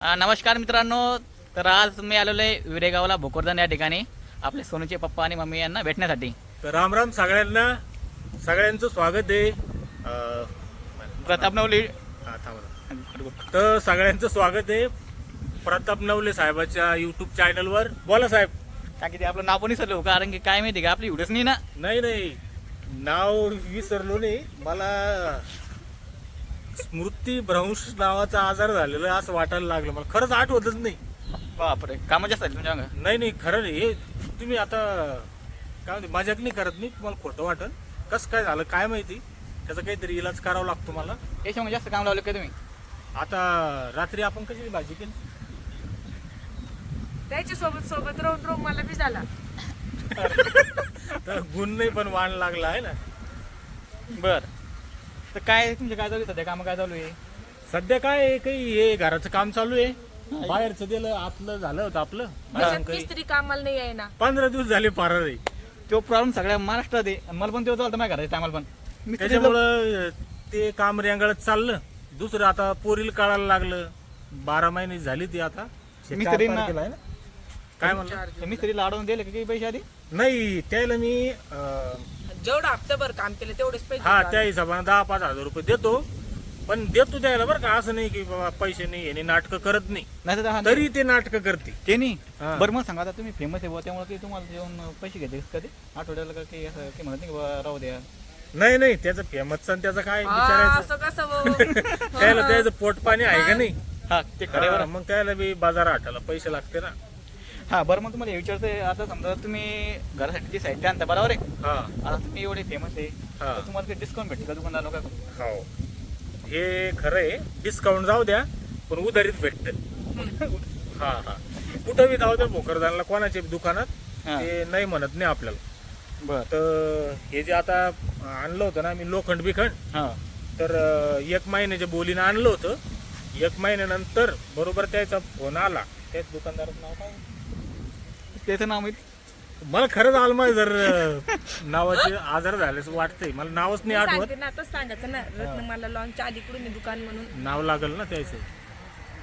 नमस्कार मित्रांनो. तर आज मी आलेलो आहे विरेगावला भोकरदन या ठिकाणी आपले सोनूचे पप्पा आणि मम्मी यांना भेटण्यासाठी. तर राम राम सगळ्यांना, सगळ्यांचं स्वागत आहे. प्रताप नवले तर सगळ्यांचं स्वागत आहे प्रताप नवले साहेबाच्या युट्यूब चॅनलवर. बोला साहेब. का की ते आपलं नाव पण विसरलो, कारण की काय माहिती का आपली व्हिडिओच नाही ना. नाही नाव विसरलो नाही. मला स्मृतिभ्रंश नावाचा आजार झालेला असं वाटायला लागलं. मला खरंच आठवतच नाही. बापरे, कामं जास्त झाली तुमच्या अंगात. नाही खरं नाही. हे तुम्ही आता काय म्हणते, मजाक नाही करत मी. तुम्हाला खोटं वाटल. कसं काय झालं काय माहिती. त्याचा काहीतरी इलाज करावा लागतो मला. याच्यामुळे जास्त काम लावलं का तुम्ही? आता रात्री आपण कशी भाजी केली त्याच्या सोबत राहून मला बी झाला. तर गुण नाही पण वाण लागला आहे ना. बर, तर काय तुमचे काय चालू आहे सध्या? कामं काय चालू आहे? सध्या काय आहे, काही हे घराचं काम चालू आहे. बाहेरचं दिलं, आतलं झालं होतं आपलं. त्याच्यात मिस्त्री कामाला नाही आहे ना. 15 दिवस झाले फरार आहे. तो प्रॉब्लेम सगळ्या महाराष्ट्रात आहे आणि मला पण तेव्हा चालतं माझ्या घराच्या टायमाला पण. त्याच्यामुळं ते काम रेंगाळत चाललं. दुसरं आता पोरीला कळायला लागलं. 12 महिने झाली ती आता. मिस्त्रींना- 4 तारखेला आहे ना? काय म्हणलं? मिस्त्रीला अडवून दिले का काही पैसे आधी? नाही त्याला मी जेवढं हप्ताभर काम केलं तेवढेच पैसे हा काढले. त्या हिशोबाने 10-5 हजार रुपये देतो. पण देतो द्यायला बरं का. असं नाही की बाबा पैसे नाही, याने नाटकं करत नाही. नाही तर तरी ते नाटकं करते. ते नाही. हा. बरं मग सांगा, आता तुम्ही फेमस आहे बुवा, त्यामुळे ते तुम्हाला जेवण पैसे घेते कधी आठवड्याला का काही असं काही म्हणत नाही की बुवा राहू द्या? नाही त्याचं फेमस त्याचं काय हा, विचारायचं. असं कसं भाऊ? त्याला त्याचं पोट पाणी आहे का नाही. हा, ते खरे बरं. मग त्याला बी बाजार हाटाला पैसे लागते ना. हा बरं, मग तुम्हाला हे विचारतोय, आता समजा तुम्ही घरासाठी जी साहित्य आणता बरोबर आहे, हा आता तुम्ही एवढे फेमस आहे हा. तर तुम्हाला काही डिस्काउंट भेटते का दुकानदार लोकांकडून? हो हे खरं आहे. डिस्काउंट जाऊ द्या पण उधारीत भेटत. हा कुठं बी जाऊ द्या, भोकरदानला कोणाच्या बी दुकानात हा. ते नाही म्हणत नाही आपल्याला. बरं. तर हे जे आता आणलं होतं ना मी लोखंड बिखंड, हा तर 1 महिन्याच्या बोलीनं आणलं होतं. 1 महिन्यानंतर बरोबर त्याचा फोन आला. त्याच दुकानदाराचं नाव काय त्याचं नाव माहिती? मला खरंच आलं माझं जर नावाचे आजार झाल्याचं वाटतंय. मला नावच मी नाही आठवत. सांगते ना, आताच सांगायचं ना. रत्नमाला लॉन्च अलीकडून आहे दुकान म्हणून. नाव लागल ना त्याचं.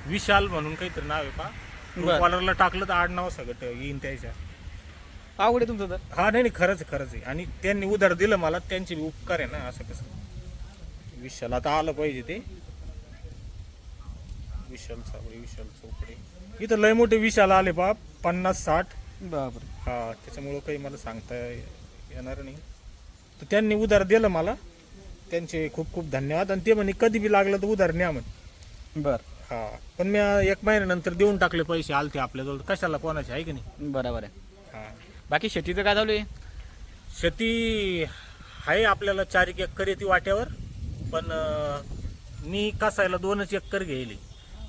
विशाल म्हणून काहीतरी नाव आहे पा. बरं. कॉलरला टाकलं तर आडनाव सगळं येईन त्याच्या. आवड आहे तुमचं तर. हा नाही खरंच आहे. आणि त्यांनी उधार दिलं मला. त्यांचे बी उपकार आहे ना. असं कसं विशाल आता आलं पाहिजे ते. विशाल साबळे, विशाल चोपडे. इथं लय मोठे विशाल आले पा. 50-60. बापरे. हा त्याच्यामुळं काही मला सांगता येणार नाही. तर त्यांनी उधार दिलं मला. त्यांचे खूप खूप धन्यवाद. आणि ते म्हणे कधी बी लागलं तर उधार न्या म्हणे. बर, हा पण मी 1 महिन्यानंतर देऊन टाकले पैसे. आलते आपल्याजवळ. कशाला कोणाचे आहे की नाही. बरोबर आहे. हा बाकी शेतीचं काय चालू आहे? शेती आहे आपल्याला 4 एकर येते वाट्यावर. पण मी कसायला 2 एकर घेईल.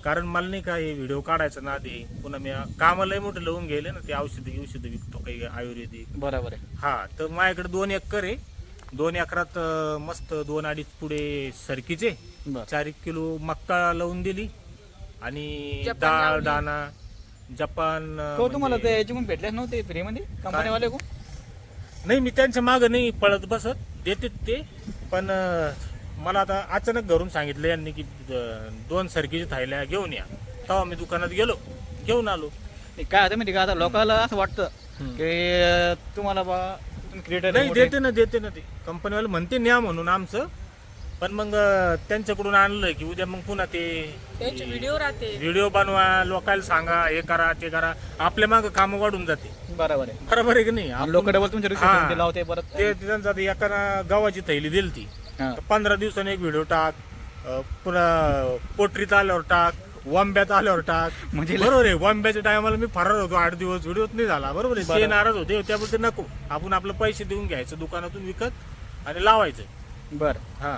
कारण मला नाही काय व्हिडिओ काढायचा ना आधी. पुन्हा मी कामालाही मोठे लावून गेले ना. ते औषध विकतो काही आयुर्वेदिक. बरोबर आहे. हा तर माझ्याकडे 2 एकर आहे. 2 एकरात मस्त 2-2.5 पुढे सरकीचे, बर. 4 किलो मक्का लावून दिली. आणि जपान डाळ लावली. दाणा जपान. तो तुम्हाला म्हणजे- ते याच्याकडून भेटलेच नव्हते फ्रीमध्ये कंपनीवाले को? नाही मी त्यांच्या मागं नाही पळत बसत. देतात ते. पण मला आता अचानक घरून सांगितलं यांनी की 2 सरकीचे थैल्या घेऊन या. तेव्हा मी दुकानात गेलो, घेऊन आलो. ते काय होतं माहिती का, आता लोकांना असं वाटतं की तुम्हाला बा तुम्ही क्रिएटर नाही देते ना ते कंपनीवाले म्हणते न्या म्हणून आमचं. पण मग त्यांच्याकडून आणलं की उद्या मग पुन्हा त्यांचे ते व्हिडिओ राहते. व्हिडिओ बनवा, लोकांना सांगा, हे करा ते करा. आपल्या मागं कामं वाढून जाते. बरोबर आहे. बरोबर आहे की नाही. आपण- लोक डबल तुमच्या हा. रिसिप्ट लावते परत. ते त्यांचं आता एकानं गव्हाची थैली दिली ती. हा. 15 दिवसांनी एक व्हिडिओ टाक. पुन्हा पोटरीत आल्यावर टाक, वांब्यात आल्यावर टाक. म्हणजे बरोबर आहे. वांब्याच्या टायमाला मी फरार होतो 8 दिवस. व्हिडिओच नाही झाला. बरोबर आहे. ते बरोबर. नाराज होते. त्यामुळे ते नको. आपण आपलं पैसे देऊन घ्यायचं दुकानातून विकत आणि लावायचं. बर. हा